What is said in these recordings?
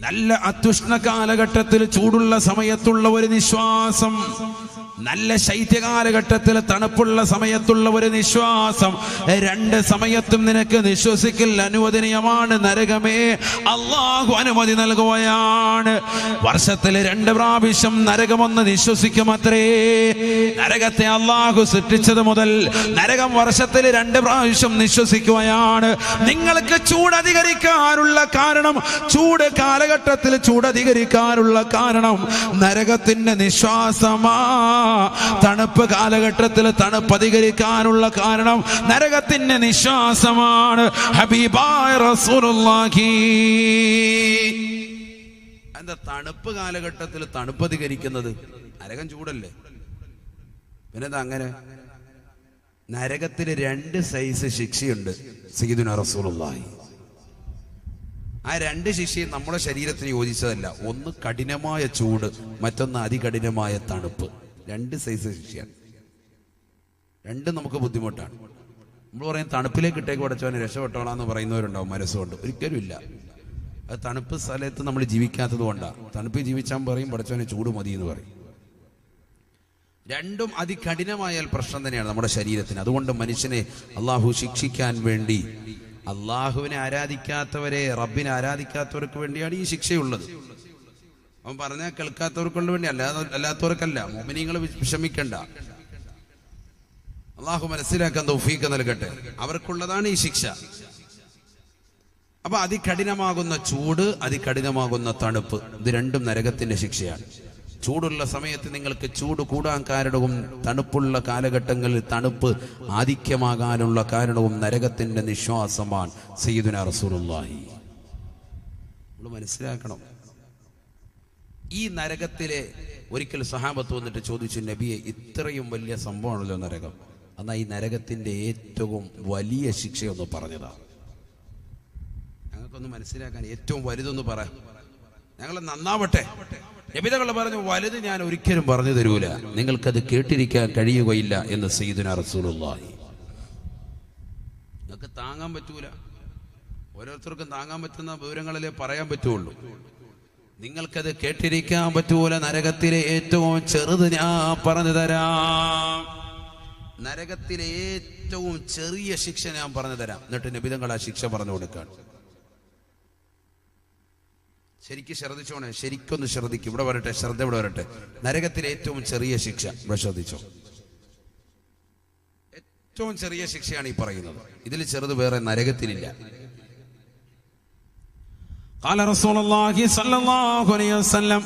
നല്ല അത്യുഷ്ണ കാലഘട്ടത്തിൽ ചൂടുള്ള സമയത്തുള്ള ഒരു നിശ്വാസം, നല്ല ശൈത്യകാലഘട്ടത്തിൽ തണുപ്പുള്ള സമയത്തുള്ള ഒരു നിശ്വാസം, രണ്ട് സമയത്തും നിനക്ക് നിശ്വസിക്കൽ അനുവദനീയമാണ്. നരകമേ, അള്ളാഹു അനുമതി നൽകുകയാണ്. വർഷത്തിൽ 2 പ്രാവശ്യം നരകമൊന്ന് നിശ്വസിക്കുമത്രേ. നരകത്തെ അള്ളാഹു സൃഷ്ടിച്ചത് മുതൽ നരകം വർഷത്തിൽ 2 പ്രാവശ്യം നിശ്വസിക്കുകയാണ്. നിങ്ങൾക്ക് ചൂടധികരിക്കാനുള്ള കാരണം, ചൂട് കാലഘട്ടത്തിൽ ചൂടധികരിക്കാനുള്ള കാരണം നരകത്തിന്റെ നിശ്വാസമാ. തണുപ്പ് കാലഘട്ടത്തിൽ തണുപ്പ് അധികരിക്കാനുള്ള കാരണം നരകത്തിന്റെ നിശ്വാസമാണ്. ഹബീബായ റസൂലുള്ളാഹി. എന്താ തണുപ്പ് കാലഘട്ടത്തിൽ തണുപ്പ് അധികരിക്കുന്നത്? നരകം ചൂടല്ലേ, പിന്നെന്താ അങ്ങനെ? നരകത്തിന് 2 സൈസ് ശിക്ഷയുണ്ട് സയ്യിദുനാ റസൂലുള്ളാഹി. ആ 2 ശിക്ഷയും നമ്മുടെ ശരീരത്തിന് യോജിച്ചതല്ല. ഒന്ന് കഠിനമായ ചൂട്, മറ്റൊന്ന് അതികഠിനമായ തണുപ്പ്. 2 സൈസ് ശിക്ഷയാണ്. 2 നമുക്ക് ബുദ്ധിമുട്ടാണ്. നമ്മൾ പറയും തണുപ്പിലേക്ക് ഇട്ടേക്ക് പഠിച്ചവനെ രക്ഷപ്പെട്ടോളാന്ന് പറയുന്നവരുണ്ടാവും മനസ്സുകൊണ്ട്. ഒരിക്കലും ഇല്ല. അത് തണുപ്പ് സ്ഥലത്ത് നമ്മൾ ജീവിക്കാത്തത് കൊണ്ടാണ്. തണുപ്പിൽ ജീവിച്ചാൽ പറയും പഠിച്ചവനെ ചൂട് മതി എന്ന് പറയും. 2ഉം അതികഠിനമായാൽ പ്രശ്നം തന്നെയാണ് നമ്മുടെ ശരീരത്തിന്. അതുകൊണ്ട് മനുഷ്യനെ അള്ളാഹു ശിക്ഷിക്കാൻ വേണ്ടി, അള്ളാഹുവിനെ ആരാധിക്കാത്തവരെ, റബ്ബിനെ ആരാധിക്കാത്തവർക്ക് വേണ്ടിയാണ് ഈ ശിക്ഷയുള്ളത്. അവൻ പറഞ്ഞാൽ കേൾക്കാത്തവർക്കുള്ള വേണ്ടി, അല്ലാത്തവർക്കല്ല. മുഅ്മിനീങ്ങൾ വിഷമിക്കണ്ട. അള്ളാഹു മനസ്സിലാക്കാൻ തൗഫീഖ് നൽകട്ടെ. അവർക്കുള്ളതാണ് ഈ ശിക്ഷ. അപ്പൊ അതികഠിനമാകുന്ന ചൂട്, അതികഠിനമാകുന്ന തണുപ്പ്, ഇത് 2ഉം നരകത്തിന്റെ ശിക്ഷയാണ്. ചൂടുള്ള സമയത്ത് നിങ്ങൾക്ക് ചൂട് കൂടാൻ കാരണവും, തണുപ്പുള്ള കാലഘട്ടങ്ങളിൽ തണുപ്പ് ആധിക്യമാകാനുള്ള കാരണവും നരകത്തിന്റെ നിശ്വാസമാണ് സയ്യിദുനാ റസൂലുള്ളാഹി. നമ്മൾ മനസ്സിലാക്കണം. ഈ നരകത്തിലെ ഒരിക്കൽ സഹാബത്ത് വന്നിട്ട് ചോദിച്ചു, നബിയെ, ഇത്രയും വലിയ സംഭവമാണല്ലോ നരകം, എന്നാൽ ഈ നരകത്തിന്റെ ഏറ്റവും വലിയ ശിക്ഷയൊന്ന് പറഞ്ഞതാ. ഞങ്ങൾക്കൊന്ന് മനസ്സിലാക്കാൻ ഏറ്റവും വലുതൊന്ന് പറ, ഞങ്ങൾ നന്നാവട്ടെ. നബിതകൾ പറഞ്ഞു, വലുത് ഞാൻ ഒരിക്കലും പറഞ്ഞു തരൂല, നിങ്ങൾക്കത് കേട്ടിരിക്കാൻ കഴിയുകയില്ല എന്ന് സയ്യിദുനാ റസൂലുള്ളാഹി. നിങ്ങൾക്ക് താങ്ങാൻ പറ്റൂല. ഓരോരുത്തർക്കും താങ്ങാൻ പറ്റുന്ന വിവരങ്ങളിലേ പറയാൻ പറ്റുള്ളൂ. നിങ്ങൾക്കത് കേട്ടിരിക്കാൻ പറ്റൂല. നരകത്തിലെ ഏറ്റവും ചെറുത് ഞാൻ പറഞ്ഞു തരാം. നരകത്തിലെ ഏറ്റവും ചെറിയ ശിക്ഷ ഞാൻ പറഞ്ഞു തരാം. എന്നിട്ട് നബിതങ്ങൾ ആ ശിക്ഷ പറഞ്ഞു കൊടുക്കാൻ. ശരിക്കും ശ്രദ്ധിച്ചോണേ, ശരിക്കൊന്ന് ശ്രദ്ധിക്കും. ഇവിടെ വരട്ടെ, ശ്രദ്ധ ഇവിടെ വരട്ടെ. നരകത്തിലെ ഏറ്റവും ചെറിയ ശിക്ഷ ഇവിടെ ശ്രദ്ധിച്ചോ. ഏറ്റവും ചെറിയ ശിക്ഷയാണ് ഈ പറയുന്നത്. ഇതിൽ ചെറുത് വേറെ നരകത്തിലില്ല. قال رسول الله صلى الله عليه وسلم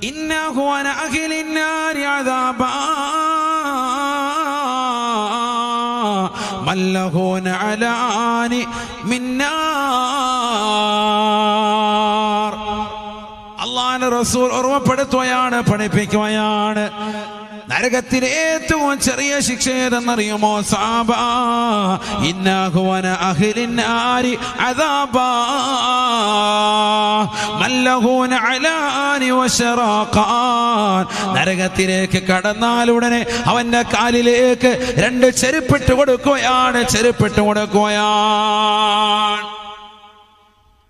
إنه أنا أهل النار عذابا من له نعلان من نار. അല്ലാഹുവിന്റെ റസൂൽ ഓർമ്മപ്പെടുത്തുകയാണ്, പഠിപ്പിക്കുകയാണ്. നരകത്തിലെ ഏറ്റവും ചെറിയ ശിക്ഷ ഏതെന്നറിയുമോ സഹാബാ? ഇന്നഹു അന അഹ്ലിൻ നാരി അദാബാ മല്ലഹു നഅലാനി വശറാഖാൻ. നരകത്തിലേക്ക് കടന്നാലുടനെ അവന്റെ കാലിലേക്ക് 2 ചെരുപ്പിട്ട് കൊടുക്കുകയാണ്.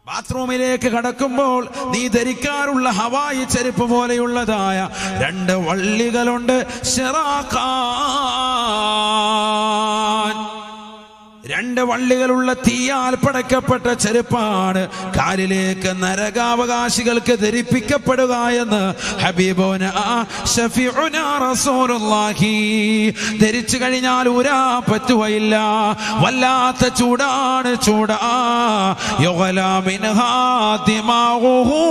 ബാത്റൂമിലേക്ക് കടക്കുമ്പോൾ നീ ധരിക്കാറുള്ള ഹവായി ചെരുപ്പ് പോലെയുള്ളതായ 2 വള്ളികളുണ്ട്. ശറാഖാൻ, 2 വള്ളികളുള്ള തീയാൽ പടക്കപ്പെട്ട ചെരുപ്പാണ് കാലിലേക്ക് നരകാവകാശികൾക്ക് ധരിപ്പിക്കപ്പെടുക എന്ന് ഹബീബുനാ ശഫീഉനാ റസൂലുള്ളാഹി. ധരിച്ചു കഴിഞ്ഞാൽ ഊരാ പറ്റുകയില്ല. വല്ലാത്ത ചൂടാണ്, ചൂടാ. യുഗ്ലാ മിൻഹാ ദിമാഉഹു.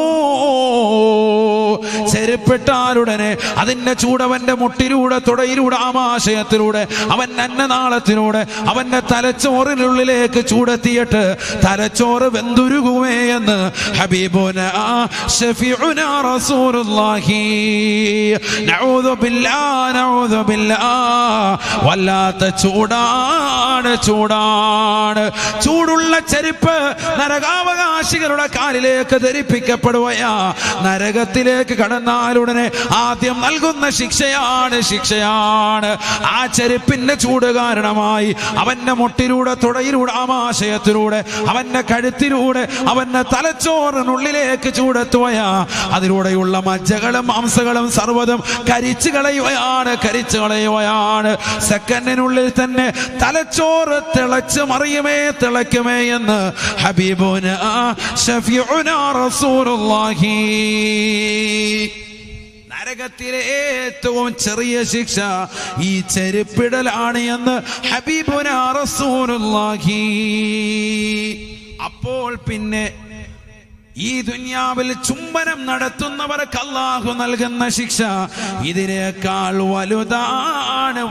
ചെരുപ്പിട്ടാലുടനെ അതിന്റെ ചൂടവന്റെ മുട്ടിലൂടെ, തുടയിലൂടെ, ആമാശയത്തിലൂടെ, അവൻ അന്നനാളത്തിലൂടെ, അവന്റെ തലച്ചോറിനുള്ളിലേക്ക് ചൂടെത്തിയിട്ട് തലച്ചോറ് വെന്തുരുകുമേ എന്ന് ഹബീബുനാ ശഫീഉനാ റസൂലുള്ളാഹി. നഊദു ബില്ലാഹ്, നഊദു ബില്ലാഹ്. വല്ലാത്ത ചൂടാണ്, ചൂടാണ്. ചൂടുള്ള ചെരുപ്പ് നരകാവകാശികളുടെ കാലിലേക്ക് ധരിപ്പിക്കപ്പെടുകയാ. നരകത്തിലേക്ക് കടന്നു വന്നാലുടനെ ആദ്യം നൽകുന്ന ശിക്ഷയാണ്. ആ ചെരുപ്പിന്റെ ചൂട് കാരണമായി അവന്റെ മുട്ടിലൂടെ, തുടയിലൂടെ, ആമാശയത്തിലൂടെ, അവന്റെ കഴുത്തിലൂടെ, അവന്റെ തലച്ചോറിനുള്ളിലേക്ക് ചൂടെത്തുകയാ. അതിലൂടെയുള്ള മജ്ജകളും മാംസങ്ങളും സർവ്വതും കരിച്ചു കളയുകയാണ്. സെക്കൻഡിനുള്ളിൽ തന്നെ തലച്ചോറ് തിളയ്ക്കുമേ എന്ന് ഹബീബുനാ ശഫീഉനാ റസൂലുള്ളാഹി. നരകത്തിലെ ഏറ്റവും ചെറിയ ശിക്ഷ ഈ ചെരുപ്പിടലാണ് എന്ന് ഹബീബുനാ റസൂലുള്ളാഹി. അപ്പോൾ പിന്നെ ഈ ദുനിയാവിൽ ചുംബനം നടത്തുന്നവർക്ക് അല്ലാഹു നൽകുന്ന ശിക്ഷ ഇതിനേക്കാൾ വലുതാണ്.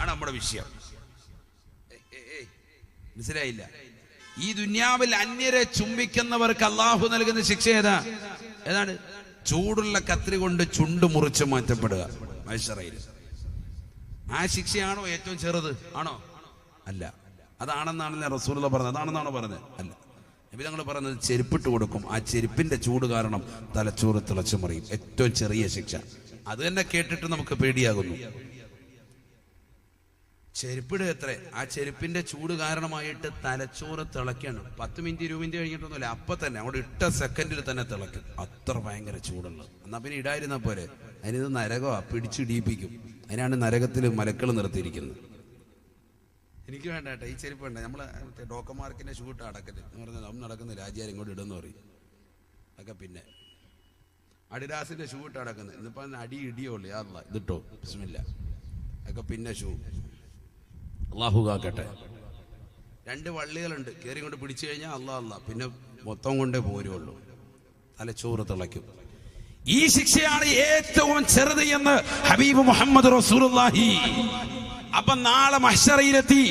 നമ്മുടെ വിഷയം മനസ്സിലായില്ല? ഈ ദുനിയാവിൽ അന്യരെ ചുംബിക്കുന്നവർക്ക് അല്ലാഹു നൽകുന്ന ശിക്ഷ ഏതാണ്? ചൂടുള്ള കത്രി കൊണ്ട് ചുണ്ട് മുറിച്ച് മാറ്റപ്പെടുക മഹ്ശറയിൽ. ആ ശിക്ഷയാണോ ഏറ്റവും ചെറുത്? ആണോ? അല്ല. അതാണെന്നാണല്ലേ റസൂലുള്ളാഹി പറഞ്ഞത്? അതാണെന്നാണോ പറഞ്ഞത്? അല്ല. നബി തങ്ങൾ പറഞ്ഞത് ചെരുപ്പിട്ട് കൊടുക്കും. ആ ചെരുപ്പിന്റെ ചൂട് കാരണം തലച്ചോറ് തിളച്ചു മറിയും. ഏറ്റവും ചെറിയ ശിക്ഷ. അത് തന്നെ കേട്ടിട്ട് നമുക്ക് പേടിയാകുന്നു. ചെരുപ്പിട് എത്ര? ആ ചെരുപ്പിന്റെ ചൂട് കാരണമായിട്ട് തലച്ചോറ് തിളക്കാണ്. 10 മിനിറ്റ് 20 മിനിറ്റ് കഴിഞ്ഞിട്ടൊന്നുമില്ല, അപ്പൊ തന്നെ അവിടെ ഇട്ട സെക്കൻഡിൽ തന്നെ തിളക്കും. അത്ര ഭയങ്കര ചൂടുള്ളത്. എന്നാ പിന്നെ ഇടായിരുന്ന പോരെ? അതിനിത് നരകമാ, പിടിച്ചിടിയിപ്പിക്കും. അതിനാണ് നരകത്തിൽ മലക്കൾ നിർത്തിയിരിക്കുന്നത്. എനിക്ക് വേണ്ട കേട്ടോ ഈ ചെരുപ്പ് വേണ്ട. നമ്മളെ ഡോക്കന്മാർക്കിന്റെ ഷൂ ഇട്ട് അടക്കല് എന്ന് പറഞ്ഞാൽ നമ്മൾ നടക്കുന്ന രാജ്യം ഇങ്ങോട്ട് ഇടുന്നു പറയും. അതൊക്കെ പിന്നെ അഡിഡാസിന്റെ ഷൂ ഇട്ട് അടക്കുന്നത്. ഇന്നിപ്പോ അടി ഇടിയോളൂ. യാ അല്ലാഹ് ഇതിട്ടോ ബിസ്മില്ലാ. അതൊക്കെ പിന്നെ ഷൂ. അള്ളാഹു കാക്കട്ടെ. 2 വള്ളികളുണ്ട്, കയറി കൊണ്ട് പിടിച്ചു കഴിഞ്ഞാൽ അല്ലാ പിന്നെ മൊത്തം കൊണ്ടേ പോരുള്ളൂ. തലച്ചോറ് തിളയ്ക്കും. ഈ ശിക്ഷയാണ് ഏറ്റവും ചെറുത് എന്ന് ഹബീബ് മുഹമ്മദ് റസൂലുള്ളാഹി. അപ്പൊ നാളെ മഹ്ശറയിലെത്തി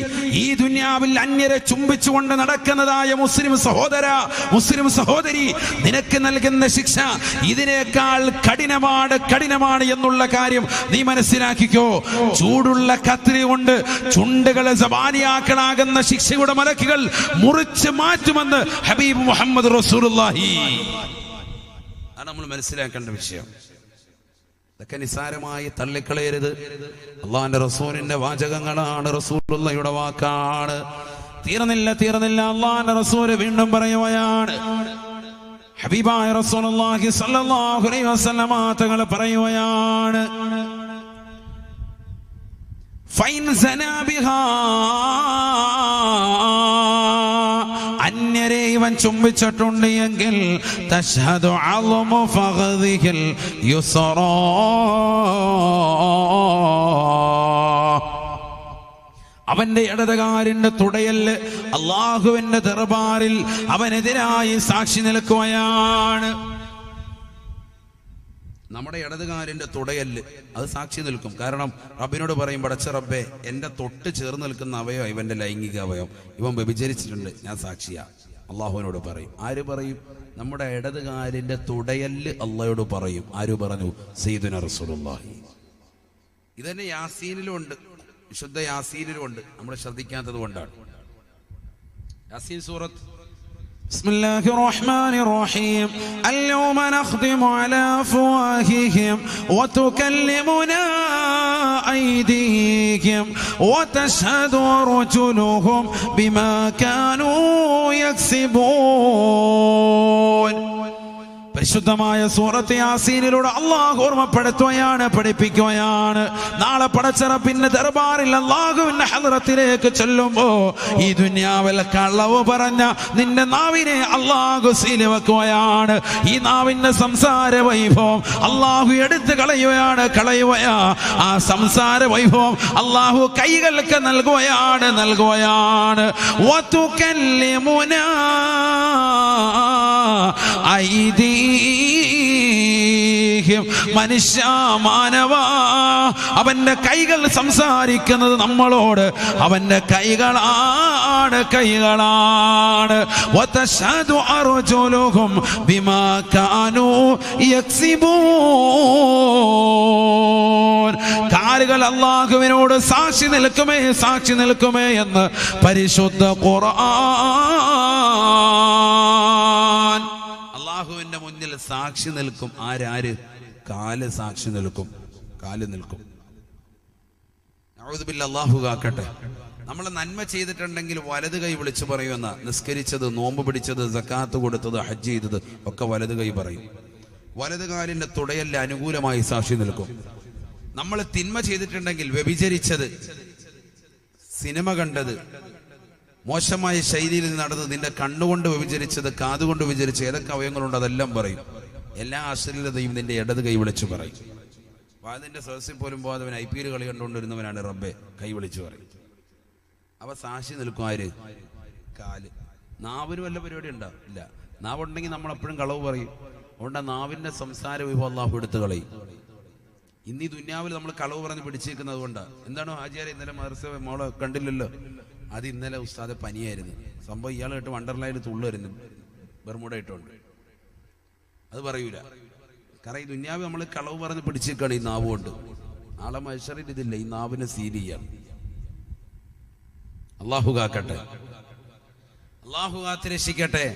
ഈ ദുനിയാവിൽ അന്യരെ ചുംബിച്ചുകൊണ്ട് നടക്കുന്നതായ മുസ്ലിം സഹോദരി, നിനക്ക് നൽകുന്ന ശിക്ഷ ഇതിനേക്കാൾ കഠിനമാണ് എന്നുള്ള കാര്യം നീ മനസ്സിലാക്കിക്കോ. ചൂടുള്ള കത്രി കൊണ്ട് ചുണ്ടുകളെ സബാനിയാക്കളാകുന്ന ശിക്ഷയുടെ മലക്കുകൾ മുറിച്ച് മാറ്റുമെന്ന് ഹബീബ് മുഹമ്മദ് റസൂലുള്ളാഹി. അതാണ് നമ്മൾ മനസ്സിലാക്കേണ്ട വിഷയം. ഇതൊക്കെ നിസാരമായി തള്ളിക്കളയരുത്. അള്ളാന്റെ റസൂലിന്റെ വാചകങ്ങളാണ്, റസൂലുള്ളാഹിയുടെ വാക്കാണ്. തീർന്നില്ല. അള്ളാന്റെ റസൂല് വീണ്ടും പറയുകയാണ്. ഹബീബായ റസൂലുള്ളാഹി സ്വല്ലല്ലാഹു അലൈഹി വസല്ലമ തങ്ങൾ പറയുകയാണ്, ഫൈൻ സനാ ബിഹാ, അന്യരെ ഇവൻ ചുംബിച്ചിട്ടുണ്ട് എങ്കിൽ തശ്ഹദു അളമു ഫഖദിഹിൽ യുസ്റാ, അവന്റെ ഇടതുകാലിന്റെ തുടയല് അള്ളാഹുവിന്റെ ദർബാറിൽ അവനെതിരായി സാക്ഷി നിൽക്കുകയാണ്. നമ്മുടെ ഇടതുകാലിന്റെ തുടയല് അത് സാക്ഷി നിൽക്കും. കാരണം റബ്ബിനോട് പറയും, പടച്ച റബ്ബേ, എന്റെ തൊട്ട് ചേർന്ന് നിൽക്കുന്ന അവയോ ഇവന്റെ ലൈംഗിക അവയോ, ഇവൻ വ്യഭിചരിച്ചിട്ടുണ്ട്, ഞാൻ സാക്ഷിയാ. അള്ളാഹുവിനോട് പറയും. ആര് പറയും? നമ്മുടെ ഇടതുകാലിന്റെ തുടയല് അള്ളാഹയോട് പറയും. ആര് പറഞ്ഞു? സയ്യിദുനാ റസൂലുള്ളാഹി. ഇതന്നെ യാസീനിലും ഉണ്ട്, വിശുദ്ധ യാസീനിലും ഉണ്ട്. നമ്മൾ ശ്രദ്ധിക്കാത്തത് കൊണ്ടാണ്. യാസീൻ സൂറത്ത് بسم الله الرحمن الرحيم اليوم نختم على أفواههم وتكلمنا أيديهم وتشهد أرجلهم بما كانوا يكسبون. പരിശുദ്ധമായ സൂറത്ത് യാസീനിലൂടെ അള്ളാഹു ഓർമ്മപ്പെടുത്തുകയാണ്, പഠിപ്പിക്കുകയാണ്. നാളെ പടച്ച റബ്ബിന്റെ ദർബാറിൽ അള്ളാഹുവിന്റെ ഹദ്റത്തിലേക്ക് ചെല്ലുമ്പോ ഈ ദുനിയാവിൽ കളവ് പറഞ്ഞ നിന്റെ നാവിനെ അള്ളാഹു സീൽ വെക്കുകയാണ്. ഈ നാവിന്റെ സംസാര വൈഭവം അള്ളാഹു എടുത്ത് കളയുകയാണ്. ആ സംസാര വൈഭവം അള്ളാഹു കൈകൾക്ക് നൽകുകയാണ്. വതുകല്ലിമുനാ ഐദി, മനുഷ്യ മാനവ, അവന്റെ കൈകൾ സംസാരിക്കുന്നത് നമ്മളോട്. അവന്റെ കൈകളാണ്. വതശഹദു അർജുലുഹും ബിമാ കാനൂ യക്സിബൂൻ. കാലുകൾ അല്ലാഹുവിനോട് സാക്ഷി നിൽക്കുമേ എന്ന് പരിശുദ്ധ ഖുർആൻ. അള്ളാഹുവിന്റെ മുന്നിൽ സാക്ഷി നിൽക്കും. ആരാര്? കാല് സാക്ഷി നിൽക്കും, കാല് നിൽക്കും. അല്ലാഹു കാക്കട്ടെ. നമ്മൾ നന്മ ചെയ്തിട്ടുണ്ടെങ്കിൽ വലത് കൈ വിളിച്ചു പറയുമെന്ന, നിസ്കരിച്ചത്, നോമ്പ് പിടിച്ചത്, സക്കാത്ത് കൊടുത്തത്, ഹജ്ജ് ചെയ്തത് ഒക്കെ വലത് കൈ പറയും. വലത് കാലിന്റെ തുടയല്ല അനുകൂലമായി സാക്ഷി നിൽക്കും. നമ്മൾ തിന്മ ചെയ്തിട്ടുണ്ടെങ്കിൽ, വ്യഭിചരിച്ചത്, സിനിമ കണ്ടത്, മോശമായ ശൈലിയിൽ നടന്നത്, നിന്റെ കണ്ണുകൊണ്ട് വ്യഭിചരിച്ചത്, കാതുകൊണ്ട് വ്യഭിചരിച്ചത്, ഏതൊക്കെ അവയവങ്ങളുണ്ട് അതെല്ലാം പറയും. എല്ലാ അശ്ലീലതയും നിന്റെ ഇടത് കൈ വിളിച്ചു പറയും. വാതിന്റെ സദസ്സിൽ പോലും പോകാതവൻ IPL കളി കണ്ടുകൊണ്ടിരുന്നവനാണ് റബ്ബെ കൈ വിളിച്ചു പറയും. അവ സാക്ഷി നിൽക്കും. ആര്? കാല്. നാവിന് വല്ല പരിപാടി ഉണ്ടാവും? ഇല്ല. നാവുണ്ടെങ്കിൽ നമ്മൾ എപ്പോഴും കളവ് പറയും. അതുകൊണ്ട് നാവിന്റെ സംസാര വിഭവം അല്ലാഹു എടുത്ത് കളയും. ഇന്നീ ദുന്യാവിൽ നമ്മൾ കളവ് പറഞ്ഞ് പിടിച്ചേക്കുന്നത് കൊണ്ടാണ്. എന്താണോ ആചാര്യ ഇന്നലെ മദർസ മോളെ കണ്ടില്ലല്ലോ, അത് ഇന്നലെ ഉസ്താദെ പനിയായിരുന്നു. സംഭവം ഇയാൾ കേട്ട് വണ്ടർലായിൽ തുള്ളുവരുന്നു, ബർമുട ഇട്ടുണ്ട്. അത് പറയൂല. കാരണം ഈ ദുന്യാവ് നമ്മൾ കളവ് പറഞ്ഞ് പിടിച്ചേക്കാണ് ഈ നാവ് കൊണ്ട്. നാളെ മനുഷ്യരിൽ ഇതില്ല, ഈ നാവിനെ സീൽ ചെയ്യാണ്. അള്ളാഹു കാക്കട്ടെ, അള്ളാഹു കാത്ത് രക്ഷിക്കട്ടെ.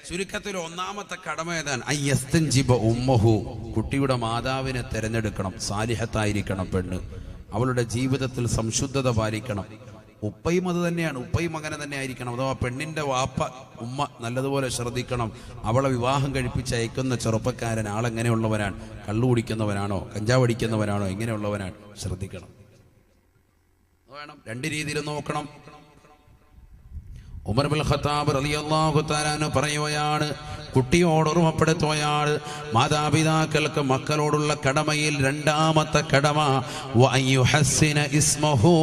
ചുരുക്കത്തിൽ ഒന്നാമത്തെ കടമ ഏതാണ്? അയ്യസ്തൻജിബ ഉമ്മഹു, കുട്ടിയുടെ മാതാവിനെ തെരഞ്ഞെടുക്കണം. സാലിഹത്തായിരിക്കണം പെണ്ണ്. അവളുടെ ജീവിതത്തിൽ സംശുദ്ധത പാലിക്കണം. ഉപ്പയും അത് തന്നെയാണ്, ഉപ്പയും അങ്ങനെ തന്നെ ആയിരിക്കണം. അഥവാ പെണ്ണിന്റെ വാപ്പ ഉമ്മ നല്ലതുപോലെ ശ്രദ്ധിക്കണം. അവളെ വിവാഹം കഴിപ്പിച്ച് അയക്കുന്ന ചെറുപ്പക്കാരൻ ആളെങ്ങനെയുള്ളവനാണ്? കള്ളു കുടിക്കുന്നവനാണോ, കഞ്ചാവ് അടിക്കുന്നവനാണോ, എങ്ങനെയുള്ളവനാണ്? ശ്രദ്ധിക്കണം. വേണം, രണ്ട് രീതിയിൽ നോക്കണം. ഉമർ ഇബ്നുൽ ഖത്താബ് റളിയല്ലാഹു തആല അൻഹു പറയുകയാണ്, കുട്ടിയോട് ഓർമ്മപ്പെടുത്തുകയാണ്, മാതാപിതാക്കൾക്ക് മക്കളോടുള്ള കടമയിൽ രണ്ടാമത്തെ കടമ വഅയ്യുഹസ്സിന ഇസ്മഹു,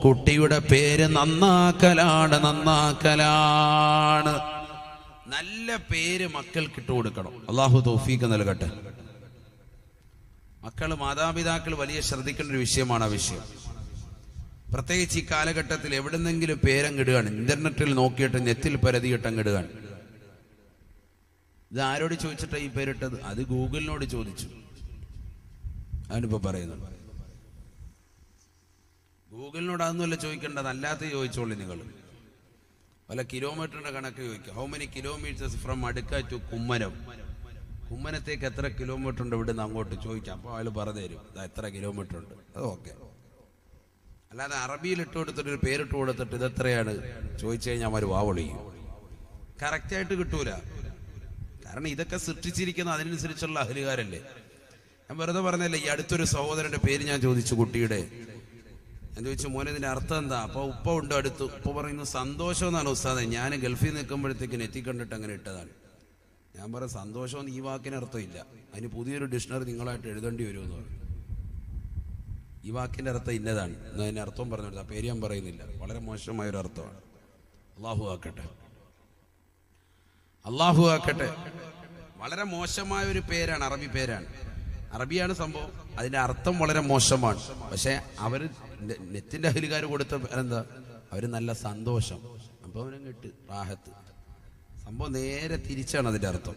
കുട്ടിയുടെ പേര് നന്നാക്കലാണ്. നല്ല പേര് മക്കൾക്ക് ഇട്ടു കൊടുക്കണം. അല്ലാഹു തൗഫീഖ് നൽകട്ടെ. മക്കൾ, മാതാപിതാക്കൾ വലിയ ശ്രദ്ധിക്കേണ്ട ഒരു വിഷയമാണ് ആ വിഷയം. പ്രത്യേകിച്ച് ഈ കാലഘട്ടത്തിൽ എവിടെന്നെങ്കിലും പേരങ്ങിടുകയാണ്, ഇന്റർനെറ്റിൽ നോക്കിയിട്ട് നെറ്റിൽ പരതിയിട്ടങ്ങിടുകയാണ്. ഇത് ആരോട് ചോദിച്ചിട്ടാണ് ഈ പേരിട്ടത്? അത് ഗൂഗിളിനോട് ചോദിച്ചു. അതിനിപ്പോ പറയുന്നത് ഗൂഗിളിനോട് അതൊന്നുമല്ല ചോദിക്കേണ്ടത്, അല്ലാത്ത ചോദിച്ചോളൂ. നിങ്ങൾ പല കിലോമീറ്ററിന്റെ കണക്ക് ചോദിക്കുക. ഹൗ മെനി കിലോമീറ്റേഴ്സ് ഫ്രം അടുക്ക ടു കുമ്മനം, കുമ്മനത്തേക്ക് എത്ര കിലോമീറ്റർ ഉണ്ട് ഇവിടുന്ന് അങ്ങോട്ട് ചോദിക്കാം. അപ്പോൾ അയാൾ പറഞ്ഞു തരും എത്ര കിലോമീറ്റർ ഉണ്ട്. അത് ഓക്കെ. അല്ലാതെ അറബിയിൽ ഇട്ട് കൊടുത്തിട്ട് ഒരു പേരിട്ട് കൊടുത്തിട്ട് ഇതെത്രയാണ് ചോദിച്ചു കഴിഞ്ഞാൽ അവർ വാവൊളിയും. കറക്റ്റായിട്ട് കിട്ടൂല. കാരണം ഇതൊക്കെ സൃഷ്ടിച്ചിരിക്കുന്ന അതിനനുസരിച്ചുള്ള അഹലുകാരല്ലേ. ഞാൻ വെറുതെ പറഞ്ഞല്ലേ. ഈ അടുത്തൊരു സഹോദരന്റെ പേര് ഞാൻ ചോദിച്ചു, കുട്ടിയുടെ. ഞാൻ ചോദിച്ചു, മോനെ ഇതിന്റെ അർത്ഥം എന്താ? അപ്പൊ ഉപ്പ ഉണ്ട് അടുത്ത്. ഉപ്പ പറയുന്നു സന്തോഷം എന്നാണ് ഉസ്താദെ, ഞാൻ ഗൾഫിൽ നിൽക്കുമ്പോഴത്തേക്ക് നെറ്റി കണ്ടിട്ട് അങ്ങനെ ഇട്ടതാണ്. ഞാൻ പറയാം, സന്തോഷം ഈ വാക്കിന് അർത്ഥമില്ല, അതിന് പുതിയൊരു ഡിക്ഷണറി നിങ്ങളായിട്ട് എഴുതേണ്ടി വരുമെന്ന് പറഞ്ഞു. ഈ വാക്കിന്റെ അർത്ഥം ഇന്നതാണ്. എന്നാൽ അതിന്റെ അർത്ഥം പറഞ്ഞു. ആ പേര് ഞാൻ പറയുന്നില്ല, വളരെ മോശമായൊരു അർത്ഥമാണ്. അള്ളാഹു ആക്കട്ടെ, അള്ളാഹു ആക്കട്ടെ. വളരെ മോശമായ ഒരു പേരാണ്, അറബി പേരാണ്. അറബിയാണ് സംഭവം, അതിന്റെ അർത്ഥം വളരെ മോശമാണ്. പക്ഷെ അവര് നെറ്റിന്റെ അഹലുകാർ കൊടുത്ത എന്താ? അവര് നല്ല സന്തോഷം, അപ്പൊ അവനും കിട്ട് റാഹത്ത്. സംഭവം നേരെ തിരിച്ചാണ് അതിന്റെ അർത്ഥം.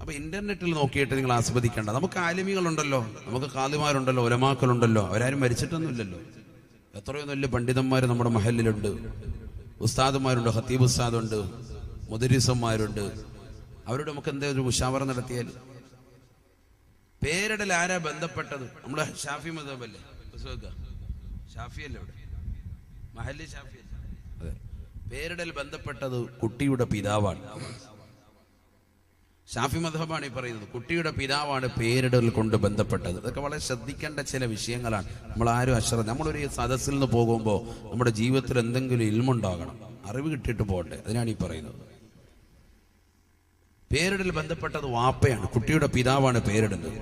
അപ്പൊ ഇന്റർനെറ്റിൽ നോക്കിയിട്ട് നിങ്ങൾ ആസ്വദിക്കേണ്ട. നമുക്ക് ആലിമികളുണ്ടല്ലോ, നമുക്ക് ഖാദിമാരുണ്ടല്ലോ, ഉലമാക്കളുണ്ടല്ലോ, അവരാരും മരിച്ചിട്ടൊന്നുമില്ലല്ലോ. എത്രയോ വലിയ പണ്ഡിതന്മാർ നമ്മുടെ മഹലിലുണ്ട്. ഉസ്താദുമാരുണ്ട്, ഖത്തീബ് ഉസ്താദുണ്ട്, മുദരിസന്മാരുണ്ട്. അവരോട് നമുക്ക് എന്താ ഒരു മുഷാവറ നടത്തിയാൽ? പേരിടൽ ആരാ ബന്ധപ്പെട്ടത്? നമ്മുടെ ഷാഫി മദ്ഹബല്ലേ, ഷാഫി അല്ലേ ഇവിടെ മഹല്ലി ഷാഫി? അതെ. പേരിടൽ ബന്ധപ്പെട്ടത് കുട്ടിയുടെ പിതാവാണ്. ഷാഫി മദ്ഹബാണ് ഈ പറയുന്നത്. കുട്ടിയുടെ പിതാവാണ് പേരിടൽ കൊണ്ട് ബന്ധപ്പെട്ടത്. ഇതൊക്കെ വളരെ ശ്രദ്ധിക്കേണ്ട ചില വിഷയങ്ങളാണ്. നമ്മൾ ആരും നമ്മളൊരു സദസ്സിൽ നിന്ന് പോകുമ്പോൾ നമ്മുടെ ജീവിതത്തിൽ എന്തെങ്കിലും ഇൽമുണ്ടാകണം, അറിവ് കിട്ടിയിട്ട് പോകട്ടെ. അതിനാണ് ഈ പറയുന്നത്. പേരിടൽ ബന്ധപ്പെട്ടത് വാപ്പയാണ്, കുട്ടിയുടെ പിതാവാണ് പേരിടുന്നത്.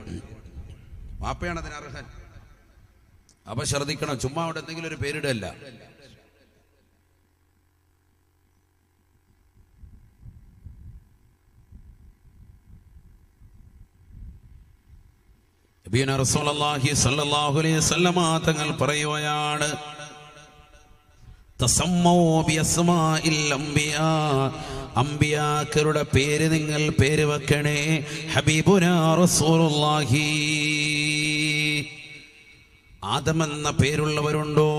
വാപ്പയാണ് അതിനർഹൻ. അപ്പൊ ശ്രദ്ധിക്കണം, ചുമ്മാ അവിടെ എന്തെങ്കിലും ഒരു പേരിടല്ല. റസൂലുള്ളാഹി സ്വല്ലല്ലാഹു അലൈഹി വസല്ലം തങ്ങൾ പറയുകയാണ്, തസമ്മൂ ബിഅസ്മാഇൽ അംബിയാ, അംബിയാക്കളുടെ പേര് നിങ്ങൾ പേര് വെക്കണേ. ഹബീബുനാ റസൂലുള്ളാഹി, ആദം എന്ന പേരുള്ളവരുണ്ടോ?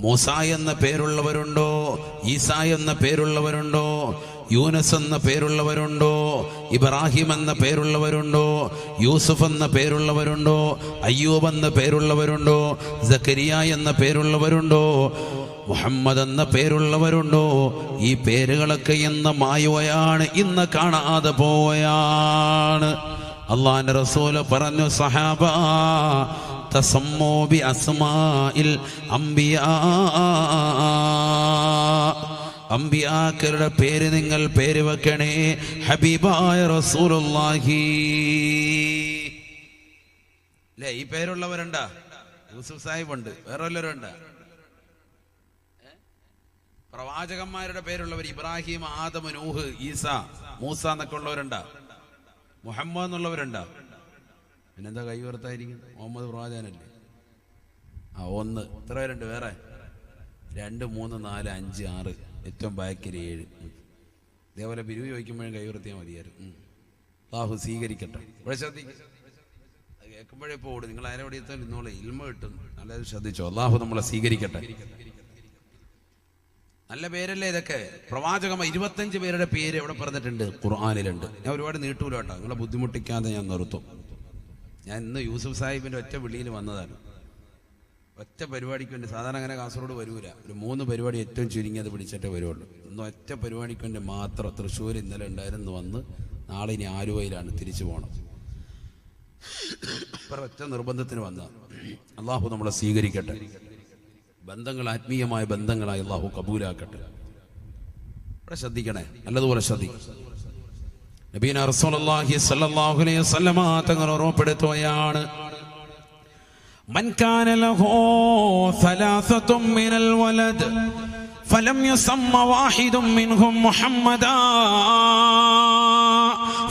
മൂസ എന്ന പേരുള്ളവരുണ്ടോ? ഈസ എന്ന പേരുള്ളവരുണ്ടോ? യൂനസ് എന്ന പേരുള്ളവരുണ്ടോ? ഇബ്രാഹിം എന്ന പേരുള്ളവരുണ്ടോ? യൂസുഫ് എന്ന പേരുള്ളവരുണ്ടോ? അയ്യൂബ് എന്ന പേരുള്ളവരുണ്ടോ? സക്കരിയ എന്ന പേരുള്ളവരുണ്ടോ? മുഹമ്മദ് എന്ന പേരുള്ളവരുണ്ടോ? ഈ പേരുകളൊക്കെ ഇന്ന് മായുകയാണ്, ഇന്ന് കാണാതെ പോവുകയാണ്. അള്ളാന്റെ റസൂല് പറഞ്ഞു, സഹാബ തസമ്മൂ ബി അസ്മാഇൽ അംബിയാ, അംബിയാക്കളുടെ പേര് നിങ്ങൾ പേര് വെക്കണേ ഹബീബായ റസൂലുള്ളാഹി. അല്ലേ, ഈ പേരുള്ളവരുണ്ടാ? യൂസുഫ് സാഹിബ് ഉണ്ട്, വേറെ വല്ലവരും ഉണ്ടാ? പ്രവാചകന്മാരുടെ പേരുള്ളവർ ഇബ്രാഹിം, ആദം, നൂഹ്, ഈസ, മൂസ എന്നൊക്കെ ഉള്ളവരുണ്ടാ? മുഹമ്മദ് എന്നുള്ളവരുണ്ടാ? പിന്നെന്താ കൈ ഉയർത്തായിരിക്കും? മുഹമ്മദ് പ്രവാചകനല്ലേ? ഒന്ന്. എത്ര പേരുണ്ട് വേറെ? 2, 3, 4, 5, 6, ഏറ്റവും ബാക്കിൽ 7. ഇതേപോലെ പിരിവ് ചോദിക്കുമ്പോഴും കൈ ഉയർത്തിയാൽ മതിയായിരുന്നു. അല്ലാഹു സ്വീകരിക്കട്ടെ. ഇവിടെ ശ്രദ്ധിക്കും, അത് കേൾക്കുമ്പോഴേ പോടും. നിങ്ങൾ ആരെവിടെ എത്താൻ ഇന്നോളെ ഇൽമ കിട്ടും. നല്ലത് ശ്രദ്ധിച്ചോ. അല്ലാഹു നമ്മളെ സ്വീകരിക്കട്ടെ. നല്ല പേരല്ലേ ഇതൊക്കെ? പ്രവാചകന്മാർ 25 പേരുടെ പേര് എവിടെ പറഞ്ഞിട്ടുണ്ട്? ഖുർആനിലുണ്ട്. ഞാൻ ഒരുപാട് നീട്ടൂല കേട്ടോ, നിങ്ങളെ ബുദ്ധിമുട്ടിക്കാതെ ഞാൻ നിർത്തും. ഞാൻ ഇന്ന് യൂസുഫ് സാഹിബിന്റെ ഒറ്റ വിളിയിൽ വന്നതാണ്. ഒറ്റ പരിപാടിക്ക് വേണ്ടി. സാധാരണ അങ്ങനെ കാസർഗോഡ് വരൂല. ഒരു 3 പരിപാടി ഏറ്റവും ചുരുങ്ങിയത് പിടിച്ചിട്ടേ വരുള്ളൂ. ഇന്ന് ഒറ്റ പരിപാടിക്ക് വേണ്ടി മാത്രം തൃശ്ശൂർ ഇന്നലെ ഉണ്ടായിരുന്നു വന്ന്. നാളെ ഇനി ആലുവയിലാണ്, തിരിച്ചു പോകണം. ഒറ്റ നിർബന്ധത്തിന് വന്ന. അള്ളാഹു നമ്മളെ സ്വീകരിക്കട്ടെ. ബന്ധങ്ങൾ ആത്മീയമായ ബന്ധങ്ങളായി അള്ളാഹു കബൂലാക്കട്ടെ. ഇവിടെ ശ്രദ്ധിക്കണേ, നല്ലതുപോലെ ശ്രദ്ധിക്കും. നബീന റസൂലുള്ളാഹി സ്വല്ലല്ലാഹു അലൈഹി വസല്ലമ തങ്ങൾ ഓർമ്മപ്പെടുത്തുകയാണ്, മൻ കാന ലഹു സലാസത്തും മിനൽ വലദ് ഫലം യുസമ്മ വാഹിദും മിൻഹും മുഹമ്മദാ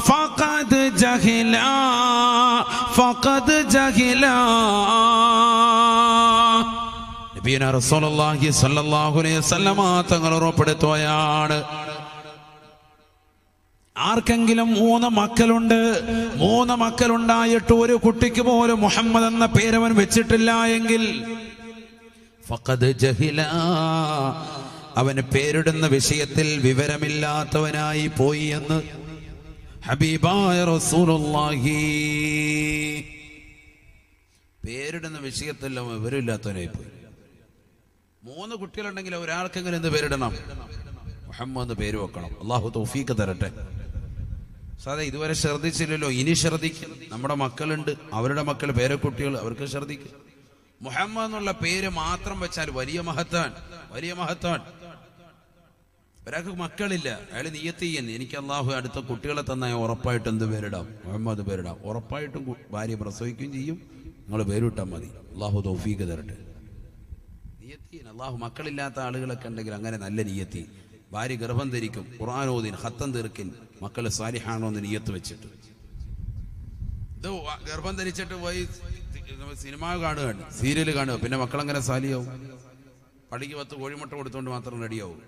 ഫഖദ് ജഹിലാ. നബിയന റസൂലുള്ളാഹി സ്വല്ലല്ലാഹു അലൈഹി വസല്ലമ തങ്ങൾ ഉറപ്പെടുത്തുകയാണ്, ആർക്കെങ്കിലും 3 മക്കളുണ്ട്, 3 മക്കളുണ്ടായിട്ട് ഒരു കുട്ടിക്ക് പോലും മുഹമ്മദ് എന്ന പേരവൻ വെച്ചിട്ടില്ല എങ്കിൽ ഫഖദ് ജഹില, അവന് പേരിടുന്ന വിഷയത്തിൽ വിവരമില്ലാത്തവനായി പോയി എന്ന് ഹബീബായ റസൂലുള്ളാഹി. പേരിടുന്ന വിഷയത്തിൽ വിവരമില്ലാത്തവനായി പോയി. 3 കുട്ടികളുണ്ടെങ്കിൽ ഒരാൾക്കെങ്കിലും എന്ത് പേരിടണം? മുഹമ്മദ് എന്ന് പേര് വെക്കണം. അള്ളാഹു തൗഫീഖ് തരട്ടെ. സാധാ ഇതുവരെ ശ്രദ്ധിച്ചില്ലല്ലോ, ഇനി ശ്രദ്ധിക്കും. നമ്മുടെ മക്കളുണ്ട്, അവരുടെ മക്കൾ, പേരക്കുട്ടികൾ, അവർക്ക് ശ്രദ്ധിക്കും. മുഹമ്മദ് എന്നുള്ള പേര് മാത്രം വെച്ചാൽ വലിയ മഹത്താണ്, വലിയ മഹത്താണ്. ഒരാൾക്ക് മക്കളില്ല, അയാൾ നിയ്യത്ത് ചെയ്യാൻ, എനിക്ക് അള്ളാഹു അടുത്ത കുട്ടികളെ തന്നാൽ ഉറപ്പായിട്ട് എന്ത് പേരിടാം? മുഹമ്മദ് പേരിടാം. ഉറപ്പായിട്ടും ഭാര്യ പ്രസവിക്കുകയും ചെയ്യും. നിങ്ങൾ പേരിട്ടാൽ മതി. അള്ളാഹു തൗഫീഖ് തരട്ടെ. നിയ്യത്ത്, അള്ളാഹു മക്കളില്ലാത്ത ആളുകളൊക്കെ ഉണ്ടെങ്കിൽ അങ്ങനെ നല്ല നിയ്യത്ത്. ഭാര്യ ഗർഭം ധരിക്കും, ഖുർആനോദിൻ, ഖത്തം തീർക്കിൻ, മക്കള് സാലിഹാണോ എന്ന് നിയ്യത്ത് വെച്ചിട്ട്. ഇത് ഗർഭം ധരിച്ചിട്ട് പോയി സിനിമ കാണുകയാണ്, സീരിയൽ കാണുക, പിന്നെ മക്കളങ്ങനെ സാലിയാവും? പടിക്ക് 10 കോഴിമുട്ട കൊടുത്തോണ്ട് മാത്രം റെഡിയാവും?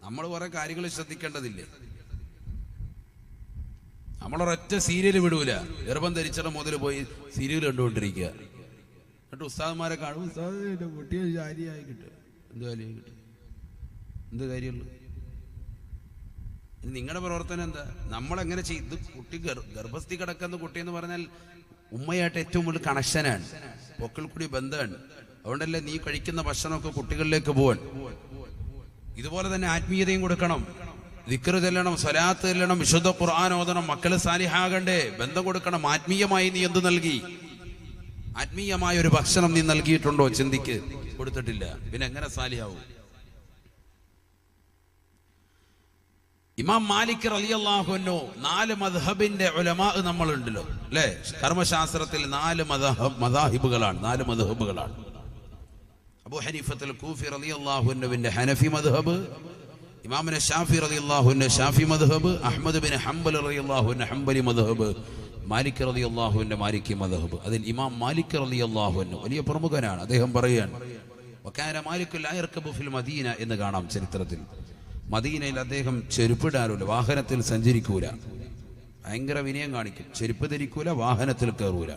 നമ്മൾ കുറെ കാര്യങ്ങൾ ശ്രദ്ധിക്കേണ്ടതില്ലേ? നമ്മളൊരൊറ്റ സീരിയൽ വിടൂല. ഗർഭം ധരിച്ചിട്ട് മുതൽ പോയി സീരിയൽ കണ്ടുകൊണ്ടിരിക്കുക. എന്നിട്ട് ഉസ്താദന്മാരെ കാണും, ഉസ്താദ് കുട്ടിയെ ജാലിയായി കിട്ടും. എന്ത് ജാലിയായി കിട്ടും? എന്ത് കാര്യമുള്ളൂ? നിങ്ങളുടെ പ്രവർത്തനം എന്താ? നമ്മളെങ്ങനെ ചെയ്ത്? കുട്ടി ഗർഭസ്ഥി കിടക്കുന്ന കുട്ടി എന്ന് പറഞ്ഞാൽ ഉമ്മയായിട്ട് ഏറ്റവും വലിയ കണക്ഷനാണ്, പൊക്കിൾ കൂടി ബന്ധമാണ്. അതുകൊണ്ടല്ലേ നീ കഴിക്കുന്ന ഭക്ഷണമൊക്കെ കുട്ടികളിലേക്ക് പോവാൻ. ഇതുപോലെ തന്നെ ആത്മീയതയും കൊടുക്കണം. ദിക്ർ ചെല്ലണം, സ്വലാത്ത് ചെല്ലണം, വിശുദ്ധ ഖുർആൻ ഓതണം, മക്കള് സാലിഹാകണ്ടേ, ബന്ധം കൊടുക്കണം. ആത്മീയമായി നീ എന്ത് നൽകി? ആത്മീയമായ ഒരു ഭക്ഷണം നീ നൽകിയിട്ടുണ്ടോ? ചിന്തിക്ക്. കൊടുത്തിട്ടില്ല, പിന്നെ എങ്ങനെ സാലിഹാവും? ഇമാം മാലിക് റളിയല്ലാഹു അൻഹു 4 മദ്ഹബിന്റെ ഉലമാ നമ്മളുണ്ടല്ലോ അല്ലേ? കർമ്മശാസ്ത്രത്തിൽ 4 മദാഹിബുകളാണ്, 4 മദ്ഹബുകളാണ്. അബൂ ഹനീഫത്തുൽ കൂഫി റളിയല്ലാഹു അൻഹുവിന്റെ ഹനഫി മദ്ഹബ്, ഇമാമുന ഷാഫി റളിയല്ലാഹു അൻഹു ഷാഫി മദ്ഹബ്, അഹ്മദ് ബിൻ ഹംബൽ റളിയല്ലാഹു അൻഹു ഹംബലി മദ്ഹബ്, മാലിക് റളിയല്ലാഹു അൻഹു മാലിക്കി മദ്ഹബ്. അതിൽ ഇമാം മാലിക് റളിയല്ലാഹു അൻഹു വലിയ പ്രമുഖനാണ്. അദ്ദേഹം പറയുകയാണ്, വകാന മാലിക് ലാ യർകബു ഫിൽ മദീന എന്ന് കാണാം ചരിത്രത്തിൽ. മദീനയിൽ അദ്ദേഹം ചെരുപ്പിടാറില്ല, വാഹനത്തിൽ സഞ്ചരിക്കൂല. ഭയങ്കര വിനയം കാണിക്കും. ചെരുപ്പ് ധരിക്കൂല, വാഹനത്തിൽ കയറൂല.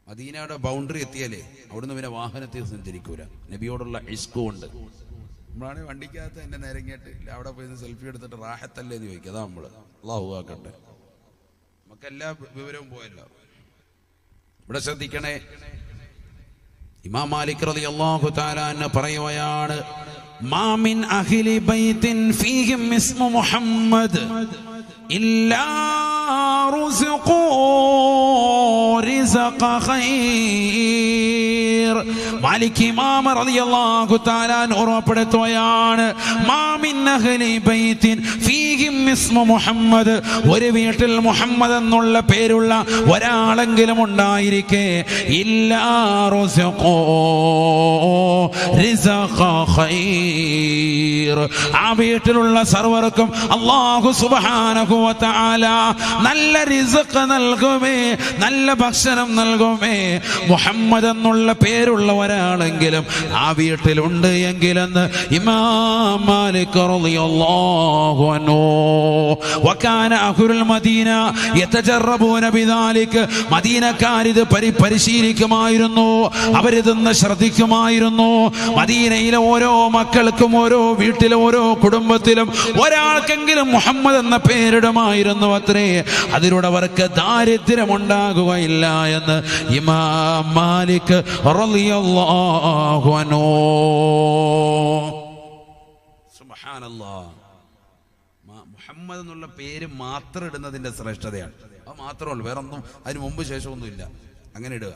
മദീനയുടെ ബൗണ്ടറി എത്തിയാലേ അവിടുന്ന് പിന്നെ വാഹനത്തിൽ സഞ്ചരിക്കൂല. നബിയോടുള്ള ഇഷ്ക് കൊണ്ട് നമ്മളാണെങ്കിൽ വണ്ടിക്കകത്ത് എന്നെ നിരങ്ങിയിട്ട് അവിടെ പോയി സെൽഫി എടുത്തിട്ട് റാഹത്തല്ലേ എന്ന് ചോദിക്കുക. അതാ നമ്മള്. അല്ലാഹു ആക്കട്ടെ. നമുക്കെല്ലാ വിവരവും പോയല്ലോ. ഇവിടെ ശ്രദ്ധിക്കണേ. ഇമാം മാലിക് റളിയല്ലാഹു തആല അൻഹു പറയുകയാണ്, മാ മിൻ അഹ്ലി ബൈത്തിൻ ഫീഹിം ഇസ്മു മുഹമ്മദ് ഇല്ലാ റുസിഖൂ റിസഖ ഖൈർ. മാലിക് ഇമാം റളിയല്ലാഹു തആല ഓർമ്മപ്പെടുത്തുകയാണ്, മാ മിൻ അഹ്ലി ബൈത്തിൻ ഫീഹിം ഇസ്മു മുഹമ്മദ്, ഒരു വീട്ടിൽ മുഹമ്മദ് എന്നുള്ള പേരുള്ള ഒരാളെങ്കിലും ഉണ്ടായിരിക്കെ, ഇല്ലാ റുസിഖൂ റിസഖ ഖൈർ, ആ വീട്ടിലുള്ള സർവർക്കും അല്ലാഹു സുബ്ഹാനഹു വ തആല നല്ല റിസ്ഖ് നൽകുമേ, നല്ല ഭക്ഷണം നൽകുമേ. മുഹമ്മദ് എന്നുള്ള പേരുള്ള ഒരാളെങ്കിലും ആ വീട്ടിലുണ്ട് എങ്കിലെന്ന് ഇമാം മാലിക് റളിയല്ലാഹു അൻഹു. വകാന അഹ്ലുൽ മദീന യതജറബൂന ബിദാലിക്, മദീനക്കാരിത് പരിശീലിക്കുമായിരുന്നു, അവരിതൊന്ന് ശ്രദ്ധിക്കുമായിരുന്നു. മദീനയിലെ ഓരോ മക്കൾക്കും ഓരോ വീട്ടിലും ഓരോ കുടുംബത്തിലും ഒരാൾക്കെങ്കിലും മുഹമ്മദ് എന്ന പേരിടുമായിരുന്നു അത്രേ. അതിലൂടെ അവർക്ക് ദാരിദ്ര്യമുണ്ടാകുകയില്ല എന്ന് ഇമാം മാലിക് റളിയല്ലാഹു അൻഹു. സുബ്ഹാനല്ലാഹ്. മുഹമ്മദ് എന്നുള്ള പേര് മാത്രം ഇടുന്നതിന്റെ ശ്രേഷ്ഠതയാണ്. അത് മാത്രമേ ഉള്ളൂ, വേറെ ഒന്നും അതിന് മുമ്പ് ശേഷമൊന്നുമില്ല. അങ്ങനെ ഇടുക,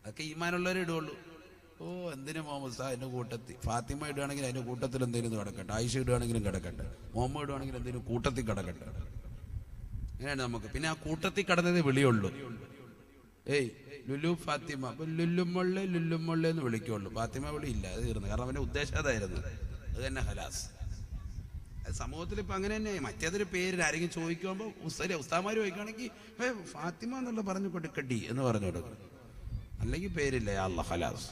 അതൊക്കെ ഈമാനുള്ളവരെ ഇടുകയുള്ളൂ. ഓ എന്തിനു മുഹമ്മദ് അതിന്റെ കൂട്ടത്തിൽ ഫാത്തിമ ഇടുകയാണെങ്കിൽ അതിന്റെ കൂട്ടത്തിൽ എന്തെങ്കിലും കിടക്കട്ടെ, ആയിഷ ഇടുകയാണെങ്കിലും കിടക്കട്ടെ, മുഹമ്മദ് ഇടുകയാണെങ്കിൽ എന്തെങ്കിലും കൂട്ടത്തിൽ കിടക്കട്ടെ. അങ്ങനെയാണ് നമുക്ക്. പിന്നെ ആ കൂട്ടത്തിൽ കടന്നതേ വിളിയുള്ളൂ. ഏയ് ലുലു ഫാത്തിമ, അപ്പൊ ലുല്ലുമൊള്ളേ ലുല്ലുമൊള്ളേ എന്ന് വിളിക്കുള്ളൂ. ഫാത്തിമ വിളി ഇല്ല, അത് തീർന്നു. കാരണം അവന്റെ ഉദ്ദേശം അതായിരുന്നു. അത് തന്നെ ഹലാസ്. അത് സമൂഹത്തിൽ ഇപ്പൊ അങ്ങനെ തന്നെ. മറ്റേതൊരു പേര് ആരെങ്കിലും ചോദിക്കുമ്പോൾ ഉസ്താമാര് ചോദിക്കുകയാണെങ്കിൽ ഫാത്തിമ എന്നുള്ള പറഞ്ഞു കൊടുക്കട്ടി എന്ന് പറഞ്ഞു കൊടുക്കും. അല്ലെങ്കിൽ പേരില്ല, യാ അല്ലാഹ് ഹലാസ്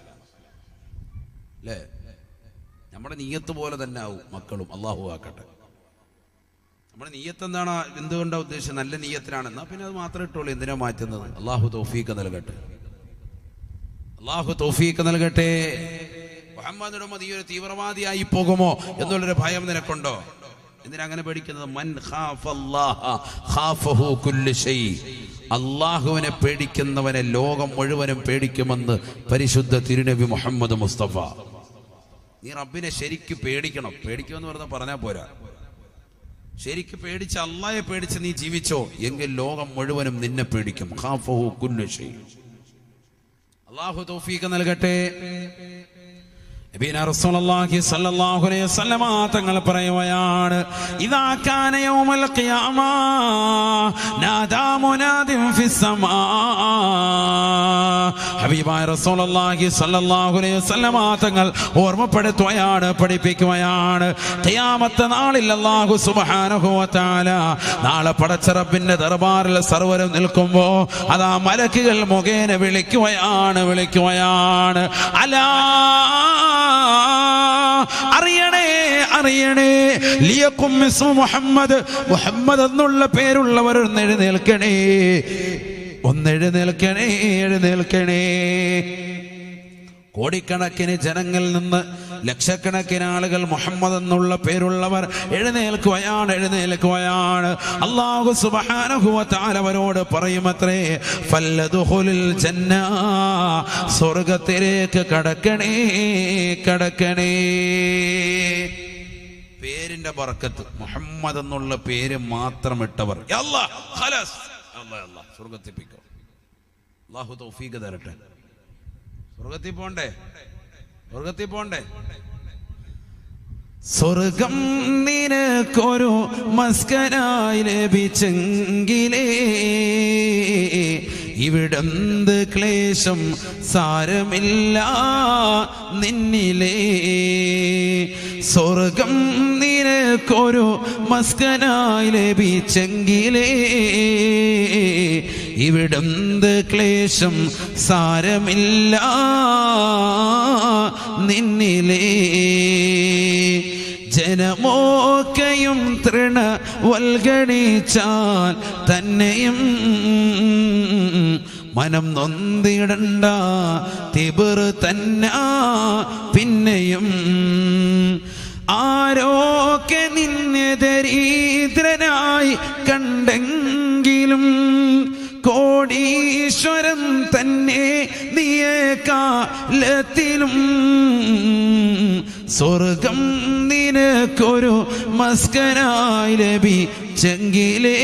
അല്ലേ. നമ്മുടെ നീയത്ത് പോലെ തന്നെ ആവും മക്കളും. അള്ളാഹു ആക്കട്ടെ. നമ്മുടെ നീയത്ത് എന്താണ്, എന്തുകൊണ്ടാണ് ഉദ്ദേശിച്ചത്? നല്ല നീയത്തിനാണ്. എന്നാ പിന്നെ അത് മാത്രം ഇട്ടോളൂ, എന്തിനാ മാറ്റുന്നത്? അള്ളാഹു തൗഫീഖ് നൽകട്ടെ, അള്ളാഹു തൗഫീഖ് നൽകട്ടെ. മുഹമ്മദ് ഈ ഒരു തീവ്രവാദിയായി പോകുമോ എന്നുള്ളൊരു ഭയം നിനക്കുണ്ടോ? എന്തിനാ അങ്ങനെ പേടിക്കുന്നത്? മൻ ഖാഫല്ലാഹ ഖാഫഹു കുല്ലു ശൈ. അള്ളാഹുവിനെ പേടിക്കുന്നവനെ ലോകം മുഴുവനും പേടിക്കുമെന്ന് പരിശുദ്ധ തിരുനബി മുഹമ്മദ് മുസ്തഫ. നീ റബ്ബിനെ ശരിക്ക് പേടിക്കണം. പേടിക്കുമെന്ന് പറഞ്ഞാൽ പോരാ, ശരിക്ക് പേടിച്ച് അള്ളാഹയെ പേടിച്ച് നീ ജീവിച്ചോ എങ്കിൽ ലോകം മുഴുവനും നിന്നെ പേടിക്കും. ഖാഫഹു കുല്ലു ശൈ. അള്ളാഹു തൗഫീഖ് നൽകട്ടെ. നബിന റസൂലുള്ളാഹി സ്വല്ലല്ലാഹു അലൈഹി വസല്ലം തങ്ങൾ പറയുകയാണ്, ഇദാ കാന യൗമൽ ഖിയാമ നാദാ മുനാദിൻ ഫിസ്സമാ. ഹബീബായ റസൂലുള്ളാഹി സ്വല്ലല്ലാഹു അലൈഹി വസല്ലം തങ്ങൾ ഓർമ്മപ്പെടുത്തുകയാണ്, പഠിപ്പിക്കുകയാണ്. ഖിയാമത്ത് നാളിൽ അല്ലാഹു സുബ്ഹാനഹു വ തആല നാളെ പടച്ച റബ്ബിന്റെ ദർബാറിൽ സർവരും നിൽക്കുമ്പോ അതാ മലക്കുകൾ മുഖേന വിളിക്കുകയാണ് അലാ, അറിയണേ ലിയക്കും ഇസ്മു മുഹമ്മദ്, മുഹമ്മദ് എന്നുള്ള പേരുള്ളവർ എഴുന്നേൽക്കണേ. കോടിക്കണക്കിന് ജനങ്ങളിൽ നിന്ന് ലക്ഷക്കണക്കിന് ആളുകൾ മുഹമ്മദ് എന്നുള്ള പേരുള്ളവർ എഴുന്നേൽക്കുകയാണ്. അല്ലാഹു സുബ്ഹാനഹു വ തആല അവരോട് പറയുമത്രേ, ഫല്ലദ്ഖുലുൽ ജന്ന, സ്വർഗ്ഗത്തിലേക്ക് കടക്കണേ. പേരിന്റെ ബർക്കത്ത്, മുഹമ്മദ് എന്നുള്ള പേര് മാത്രം ഇട്ടവർ സ്വർഗ്ഗത്തിപ്പിക്കും. അല്ലാഹു തൗഫീഖ് തരട്ടെ. സ്വർഗത്തിൽ പോണ്ടേ. സ്വർഗം നിനക്കൊരു മസ്കനായി ലഭിച്ചെങ്കിലേ ഇവിടെന്ത് ക്ലേശം സാരമില്ല നിന്നിലേ. സ്വർഗം നിനക്കൊരു മസ്കനായി ലഭിച്ചെങ്കിലേ ഇവിടെന്ത് ക്ലേശം സാരമില്ല നിന്നിലേ. ജനമോക്കയും തൃണവൽഗണിച്ചാൽ തന്നെയും മനം നൊന്തിടണ്ട തിബർ തന്നെ പിന്നെയും. ആരോക്കെ നിന്നെ ദരിദ്രനായി കണ്ടെങ്കിലും കോടീശ്വരൻ തന്നെ നീയേക്കാലത്തിലും സ്വർഗം നിനക്കൊരു മസ്കനായി ലഭിച്ചെങ്കിലേ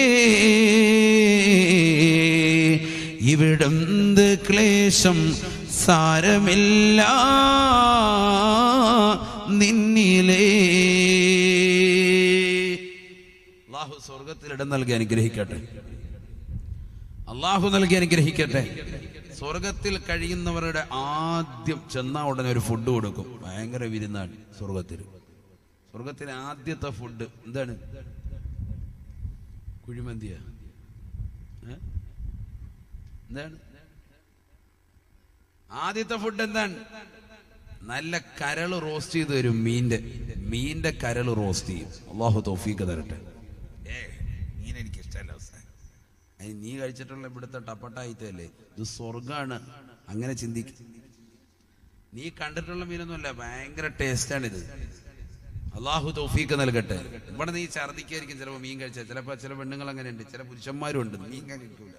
ഇവിടെന്ത് ക്ലേശം സാരമില്ല നിന്നിലേ. അള്ളാഹു സ്വർഗത്തിൽ ഇടം നൽകി അനുഗ്രഹിക്കട്ടെ. അള്ളാഹു നൽകി അനുഗ്രഹിക്കട്ടെ. സ്വർഗത്തിൽ കഴിയുന്നവരുടെ ആദ്യം ചെന്ന ഉടനെ ഒരു ഫുഡ് കൊടുക്കും. ഭയങ്കര വിരുന്നാണ് സ്വർഗത്തിൽ. സ്വർഗത്തിലെ ആദ്യത്തെ ഫുഡ് എന്താണ്? കുഴിമന്തിയ? എന്താണ് ആദ്യത്തെ ഫുഡ്? എന്താണ്? നല്ല കരള് റോസ്റ്റ് ചെയ്ത് തരും. മീന്റെ കരള് റോസ്റ്റ് ചെയ്യും. അള്ളാഹു തൗഫീഖ് തരട്ടെ. മീൻ എനിക്ക് ഇഷ്ടമല്ല. അതിന് നീ കഴിച്ചിട്ടുള്ള ഇവിടുത്തെ ടപ്പട്ടായിത്തല്ലേ, ഇത് സ്വർഗാണ്. അങ്ങനെ ചിന്തിക്കും. നീ കണ്ടിട്ടുള്ള മീനൊന്നുമല്ല, ഭയങ്കര ടേസ്റ്റാണിത്. അള്ളാഹു തൗഫീഖ് നൽകട്ടെ. ഇവിടെ നീ ഛർദിക്കായിരിക്കും ചിലപ്പോൾ മീൻ കഴിച്ചാൽ. ചിലപ്പോൾ ചില പെണ്ണുങ്ങൾ അങ്ങനെ ഉണ്ട്, ചില പുരുഷന്മാരും ഉണ്ട്. മീൻ കഴിക്കൂല,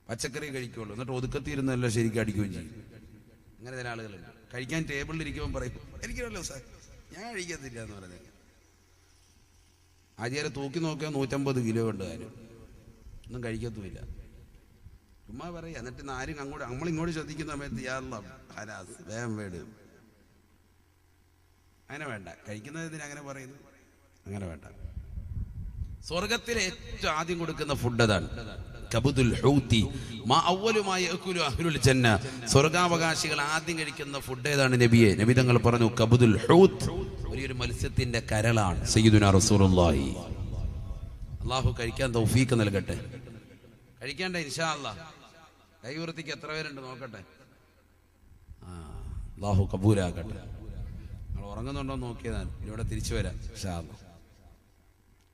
പച്ചക്കറി കഴിക്കുള്ളൂ. എന്നിട്ട് ഒതുക്കത്തിരുന്നല്ല ശരിക്കും അടിക്കുകയും ചെയ്യും. അങ്ങനെ ചില ആളുകളുണ്ട്. കഴിക്കാൻ ടേബിളിൽ ഇരിക്കുമ്പോൾ പറയും എനിക്കല്ലോ സാർ ഞാൻ കഴിക്കത്തില്ല എന്ന് പറഞ്ഞത്. ആചാര്യ തൂക്കി നോക്കിയാൽ 150 കിലോ ഉണ്ട്. കാര്യം ഒന്നും കഴിക്കത്തുമില്ല, ചുമ്മാ പറയാ. എന്നിട്ട് ആരും നമ്മളിങ്ങോട്ട് ശ്രദ്ധിക്കുന്ന സമയത്ത് ഹരാസ് വേഗം വേട്. അങ്ങനെ വേണ്ട. കഴിക്കുന്നതിന് അങ്ങനെ പറയുന്നു, അങ്ങനെ വേണ്ട. സ്വർഗത്തിലെ ഏറ്റവും ആദ്യം കൊടുക്കുന്ന ഫുഡ് അതാണ്. കബുദുൽ ഹൂത്തി മാ അവ്വലുമായി യഅകുലു അഹ്ലുൽ ജന്ന. സ്വർഗാവകാശികൾ ആദ്യം കഴിക്കുന്ന ഫുഡ് ഏതാണ് നബിയെ? നബി തങ്ങൾ പറഞ്ഞു കബുദുൽ ഹൂത്ത്, ഒരു മത്സ്യത്തിന്റെ കരളാണ്. സയ്യിദുനാ റസൂലുള്ളാഹി. അള്ളാഹു കഴിക്കാൻ തൗഫീഖ് നൽകട്ടെ. കഴിക്കണ്ടേ ഇൻഷാ അല്ലാഹ്. കൈവൃത്തിക്ക് എത്ര പേരുണ്ട് നോക്കട്ടെ. അള്ളാഹു കബൂലാക്കട്ടെ. നമ്മൾ ഉറങ്ങുന്നുണ്ടോ നോക്കിയതാണ്. ഇവിടെ തിരിച്ചു വരാം ഇൻഷാ അല്ലാഹ്.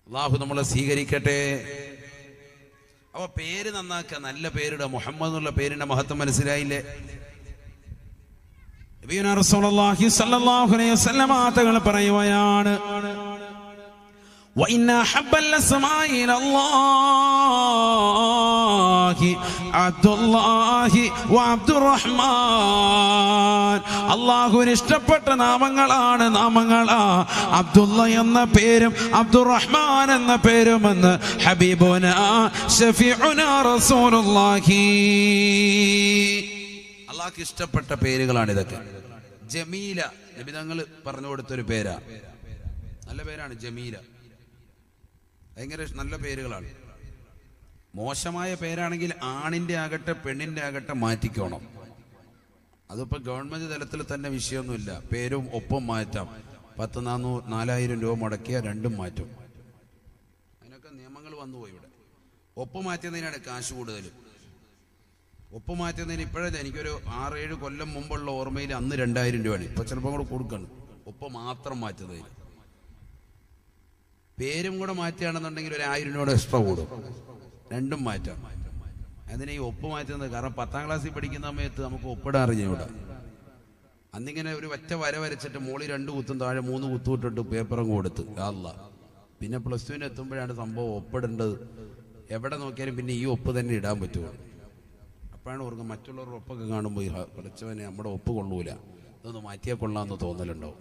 അള്ളാഹു നമ്മളെ സ്വീകരിക്കട്ടെ. അപ്പൊ പേര് നന്നാക്കുക, നല്ല പേരുടെ. മുഹമ്മദ് എന്നുള്ള പേരിന്റെ മഹത്വം മനസ്സിലായില്ലേ? നബിയുനാ റസൂലുള്ളാഹി സ്വല്ലല്ലാഹു അലൈഹി വസല്ലം തങ്ങൾ പറയുകയാണ്, وإن أحب الأسماء إلى الله عبد الله وعبد الرحمن. അല്ലാഹുവിന് ഇഷ്ടപ്പെട്ട നാമങ്ങളാണ് അബ്ദുള്ള എന്ന പേരും അബ്ദുറഹ്മാൻ എന്ന പേരുമെന്ന് ഹബീബുനാ ശഫീഉനാ റസൂലുള്ളാഹി. അള്ളാഹ്ക്ക് ഇഷ്ടപ്പെട്ട പേരുകളാണ് ഇതൊക്കെ. ജമീല നബി തങ്ങൾ പറഞ്ഞു കൊടുത്തൊരു പേരാ. നല്ല പേരാണ് ജമീല. ഭയങ്കര നല്ല പേരുകളാണ്. മോശമായ പേരാണെങ്കിൽ ആണിന്റെ ആകട്ടെ പെണ്ണിന്റെ ആകട്ടെ മാറ്റിക്കോണം. അതിപ്പോ ഗവൺമെന്റ് തലത്തിൽ തന്നെ വിഷയമൊന്നുമില്ല. പേരും ഒപ്പം മാറ്റാം. 10,000-4,000 രൂപ മുടക്കിയ രണ്ടും മാറ്റും. അതിനൊക്കെ നിയമങ്ങൾ വന്നുപോയി. ഇവിടെ ഒപ്പ് മാറ്റുന്നതിനാണ് കാശ് കൂടുതലും. ഒപ്പ് മാറ്റുന്നതിന് ഇപ്പോഴേ എനിക്കൊരു 6-7 കൊല്ലം മുമ്പുള്ള ഓർമ്മയിൽ അന്ന് 2,000 രൂപയാണ്. ഇപ്പൊ ചിലപ്പോൾ കൂടെ കൊടുക്കണം ഒപ്പ് മാത്രം മാറ്റുന്നതിന്. പേരും കൂടെ മാറ്റുകയാണെന്നുണ്ടെങ്കിൽ ഒരു 1,000 രൂപ എക്സ്ട്രാ കൂടും. രണ്ടും മാറ്റാം. അതിന് ഈ ഒപ്പ് മാറ്റുന്നത് കാരണം 10ാം ക്ലാസ്സിൽ പഠിക്കുന്ന സമയത്ത് നമുക്ക് ഒപ്പിടാൻ അറിഞ്ഞൂടാ. അന്നിങ്ങനെ ഒരു ഒറ്റ വര വരച്ചിട്ട് മോളിൽ 2 കുത്തും താഴെ 3 കുത്തും ഇട്ടിട്ട് പേപ്പറും കൊടുത്ത് അല്ലാഹ്. പിന്നെ +2 എത്തുമ്പോഴാണ് സംഭവം ഒപ്പിടേണ്ടത്. എവിടെ നോക്കിയാലും പിന്നെ ഈ ഒപ്പ് തന്നെ ഇടാൻ പറ്റുള്ളൂ. അപ്പോഴാണ് ഓർക്കുക മറ്റുള്ളവരുടെ ഒപ്പൊക്കെ കാണുമ്പോൾ പഠിച്ചവനെ നമ്മുടെ ഒപ്പ് കൊള്ളൂല, ഇതൊന്ന് മാറ്റിയാൽ കൊള്ളാമെന്ന് തോന്നലുണ്ടാവും.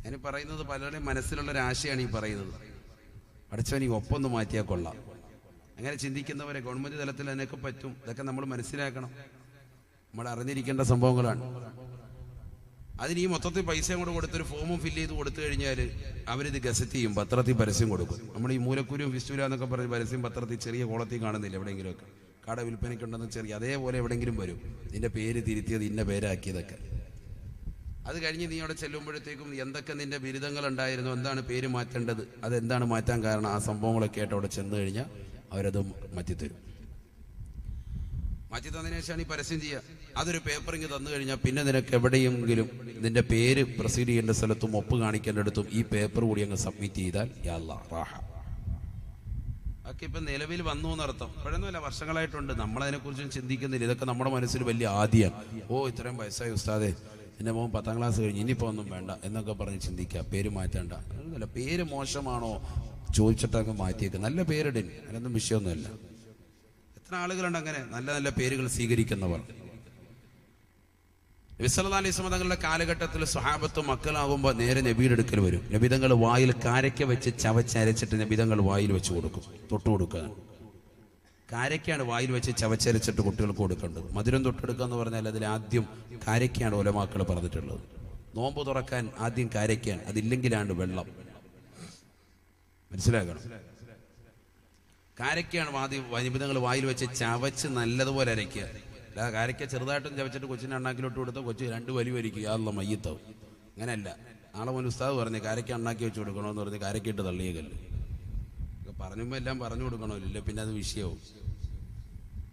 ഞാൻ പറയുന്നത് പലരുടെയും മനസ്സിലുള്ള ഒരു ആശയാണ് ഈ പറയുന്നത്. പഠിച്ചവൻ ഈ ഒപ്പൊന്ന് മാറ്റിയാൽ കൊള്ളാം. അങ്ങനെ ചിന്തിക്കുന്നവരെ ഗവൺമെന്റ് തലത്തിൽ അതിനൊക്കെ പറ്റും. ഇതൊക്കെ നമ്മൾ മനസ്സിലാക്കണം, നമ്മൾ അറിഞ്ഞിരിക്കേണ്ട സംഭവങ്ങളാണ്. അതിന് ഈ മൊത്തത്തിൽ പൈസ കൂടെ കൊടുത്തൊരു ഫോമും ഫില്ല് ചെയ്ത് കൊടുത്തു കഴിഞ്ഞാൽ അവരിത് ഗസറ്റ് ചെയ്യും, പത്രത്തിൽ പരസ്യം കൊടുക്കും. നമ്മൾ ഈ മൂലക്കുരും ഫിസ്റ്റൂല എന്നൊക്കെ പറഞ്ഞ് പരസ്യം പത്രത്തിൽ ചെറിയ കോളത്തിൽ കാണുന്നില്ല എവിടെയെങ്കിലുമൊക്കെ. കട വിൽപ്പനയ്ക്കുണ്ടെന്ന് ചെറിയ അതേപോലെ എവിടെയെങ്കിലും വരും. നിന്റെ പേര് തിരുത്തിയത് ഇന്ന പേരാക്കിയതൊക്കെ. അത് കഴിഞ്ഞ് നീ അവിടെ ചെല്ലുമ്പോഴത്തേക്കും എന്തൊക്കെ നിന്റെ ബിരുദങ്ങൾ ഉണ്ടായിരുന്നു, എന്താണ് പേര് മാറ്റേണ്ടത്, അതെന്താണ് മാറ്റാൻ കാരണം, ആ സംഭവങ്ങളൊക്കെ ആയിട്ട് അവിടെ ചെന്ന് കഴിഞ്ഞാൽ അവരത് മാറ്റിത്തരും. മാറ്റി തന്നതിന് ശേഷമാണ് ഈ പരസ്യം ചെയ്യുക. അതൊരു പേപ്പറിങ് തന്നു കഴിഞ്ഞാൽ പിന്നെ നിനക്ക് എവിടെയെങ്കിലും നിന്റെ പേര് പ്രൊസീഡ് ചെയ്യേണ്ട സ്ഥലത്തും ഒപ്പ് കാണിക്കേണ്ടടുത്തും ഈ പേപ്പർ കൂടി അങ്ങ് സബ്മിറ്റ് ചെയ്താൽ യാ അല്ലാഹ് റാഹ. ഒക്കെ ഇപ്പം നിലവിൽ വന്നു എന്നർത്ഥം. ഇപ്പോഴൊന്നുമല്ല, വർഷങ്ങളായിട്ടുണ്ട്. നമ്മളതിനെക്കുറിച്ചും ചിന്തിക്കുന്നില്ല. ഇതൊക്കെ നമ്മുടെ മനസ്സിൽ വലിയ ആദ്യമാണ്. ഓ ഇത്രയും വയസ്സായി ഉസ്താദേ, എൻ്റെ മോൻ 10ാം ക്ലാസ് കഴിഞ്ഞ് ഇനിയിപ്പോൾ ഒന്നും വേണ്ട എന്നൊക്കെ പറഞ്ഞ് ചിന്തിക്കുക. പേര് മാറ്റണ്ട. അല്ല, പേര് മോശമാണോ ചോദിച്ചിട്ടൊക്കെ മാറ്റിയേക്ക്. നല്ല പേരിടിൻ, അതിനൊന്നും വിഷയമൊന്നുമില്ല. എത്ര ആളുകളുണ്ട് അങ്ങനെ നല്ല നല്ല പേരുകൾ സ്വീകരിക്കുന്നവർ. നബി സല്ലല്ലാഹു അലൈഹി വസല്ലം തങ്ങളുടെ കാലഘട്ടത്തിൽ സ്വഹാബത്ത് മക്കളാകുമ്പോൾ നേരെ നബിയുടെ അടുക്കൽ വരും. നബിതങ്ങൾ വായിൽ കാരയ്ക്ക വെച്ച് ചവച്ചരച്ചിട്ട് നബിതങ്ങൾ വായിൽ വെച്ച് കൊടുക്കും, തൊട്ടു കൊടുക്കുക. കാരയ്ക്കാണ് വായിൽ വെച്ച് ചവച്ചരച്ചിട്ട് കുട്ടികൾക്ക് കൊടുക്കേണ്ടത്. മധുരം തൊട്ടെടുക്കുക എന്ന് പറഞ്ഞാൽ അതിൽ ആദ്യം കാരയ്ക്കാണ് ഉലമാക്കൾ പറഞ്ഞിട്ടുള്ളത്. നോമ്പ് തുറക്കാൻ ആദ്യം കാരയ്ക്കാണ്, അതില്ലെങ്കിലാണ് വെള്ളം. മനസ്സിലാക്കണം. കാരയ്ക്കാണ് ആദ്യം നിബിധങ്ങൾ വായിൽ വെച്ച് ചവച്ച് നല്ലതുപോലെ അരയ്ക്കുക. അല്ല, കാരയ്ക്ക ചെറുതായിട്ടും ചവച്ചിട്ട് കൊച്ചിൻ്റെ അണ്ണാക്കിലോട്ട് കൊടുത്താൽ കൊച്ചു 2 വലി വലിക്കുക, അല്ല മയ്യത്താവും. അങ്ങനെയല്ല. നാളെ മുൻ ഉസ്താദ് പറഞ്ഞ് കാരയ്ക്ക അണ്ണാക്കി വെച്ച് കൊടുക്കണമെന്ന് പറഞ്ഞ് കാരയ്ക്കിട്ട് തള്ളിയ കല്ല് പറഞ്ഞുമ്പോൾ എല്ലാം പറഞ്ഞു കൊടുക്കണമല്ലോ, പിന്നെ അത് വിഷയവും.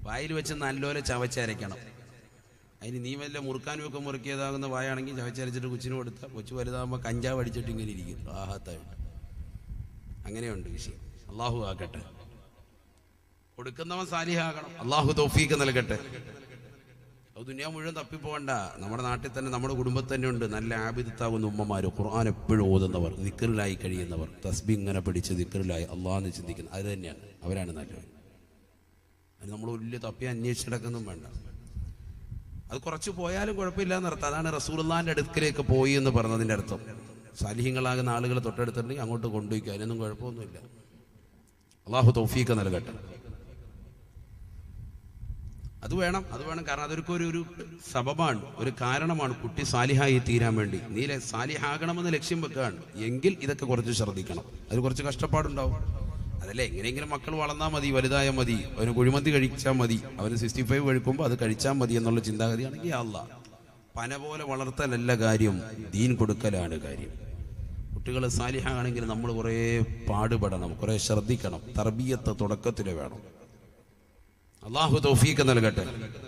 വായിൽ വെച്ച് നല്ലപോലെ ചവച്ചരയ്ക്കണം. അതിന് നീ വല്ല മുറുക്കാനും ഒക്കെ മുറുക്കിയതാകുന്ന വായാണെങ്കിൽ ചവച്ചരച്ചിട്ട് കൊച്ചിന് കൊടുത്താൽ കൊച്ചു വലുതാകുമ്പോൾ കഞ്ചാവ് അടിച്ചിട്ട് ഇങ്ങനെ ഇരിക്കും ആഹത്തായിട്ട്. അങ്ങനെയുണ്ട് വിഷയം. അള്ളാഹു ആക്കട്ടെ. കൊടുക്കുന്നവൻ സാലിഹാകണം. അള്ളാഹു തൗഫീഖ് നൽകട്ടെ. അത് ദുനിയാവ് മുഴുവൻ തപ്പിപ്പോകണ്ട. നമ്മുടെ നാട്ടിൽ തന്നെ, നമ്മുടെ കുടുംബത്തിൽ തന്നെ ഉണ്ട് നല്ല ആബിദത്താകുന്ന ഉമ്മമാർ, ഖുർആൻ എപ്പോഴും ഓതുന്നവർ, ദിക്റിലായി കഴിയുന്നവർ, തസ്ബീഹ് ഇങ്ങനെ പിടിച്ച് ദിക്റിലായി അള്ളാഹെന്ന് ചിന്തിക്കുന്നത്. അത് തന്നെയാണ്, അവരാണ് നല്ലവർ. അത് നമ്മൾ വലിയ തപ്പി അന്വേഷിച്ചെടുക്കൊന്നും വേണ്ട. അത് കുറച്ച് പോയാലും കുഴപ്പമില്ല എന്നർത്ഥം. അതാണ് റസൂലുള്ളാഹിന്റെ അടുക്കലേക്ക് പോയി എന്ന് പറഞ്ഞതിൻ്റെ അർത്ഥം. സാലിഹ്യങ്ങളാകുന്ന ആളുകൾ തൊട്ടടുത്തുണ്ടെങ്കിൽ അങ്ങോട്ട് കൊണ്ടുപോയിക്കുക, അതിനൊന്നും കുഴപ്പമൊന്നുമില്ല. അള്ളാഹു തൗഫീഖ് നൽകട്ടെ. അത് വേണം. കാരണം അതൊരു ഒരു സബബാണ്, ഒരു കാരണമാണ് കുട്ടി സാലിഹായി തീരാൻ വേണ്ടി. നീ സാലിഹാകണമെന്ന് ലക്ഷ്യം വെക്കുകയാണ് എങ്കിൽ ഇതൊക്കെ കുറച്ച് ശ്രദ്ധിക്കണം. അത് കുറച്ച് കഷ്ടപ്പാടുണ്ടാവും. അതല്ലേ, എങ്ങനെയെങ്കിലും മക്കൾ വളർന്നാൽ മതി, വലുതായാൽ മതി, അവന് കുഴിമന്തി കഴിച്ചാൽ മതി, അവന് 65 കഴിക്കുമ്പോൾ അത് കഴിച്ചാൽ മതി എന്നുള്ള ചിന്താഗതിയാണെങ്കിൽ അല്ലാഹ് പന പോലെ വളർത്തലല്ല കാര്യം, ദീൻ കൊടുക്കലാണ് കാര്യം. കുട്ടികൾ സാലിഹാണെങ്കിൽ നമ്മൾ കുറേ പാടുപെടണം, കുറേ ശ്രദ്ധിക്കണം. തർബിയത്ത് തുടക്കത്തിൽ വേണം. അള്ളാഹു തൗഫീഖ് നൽകട്ടെ.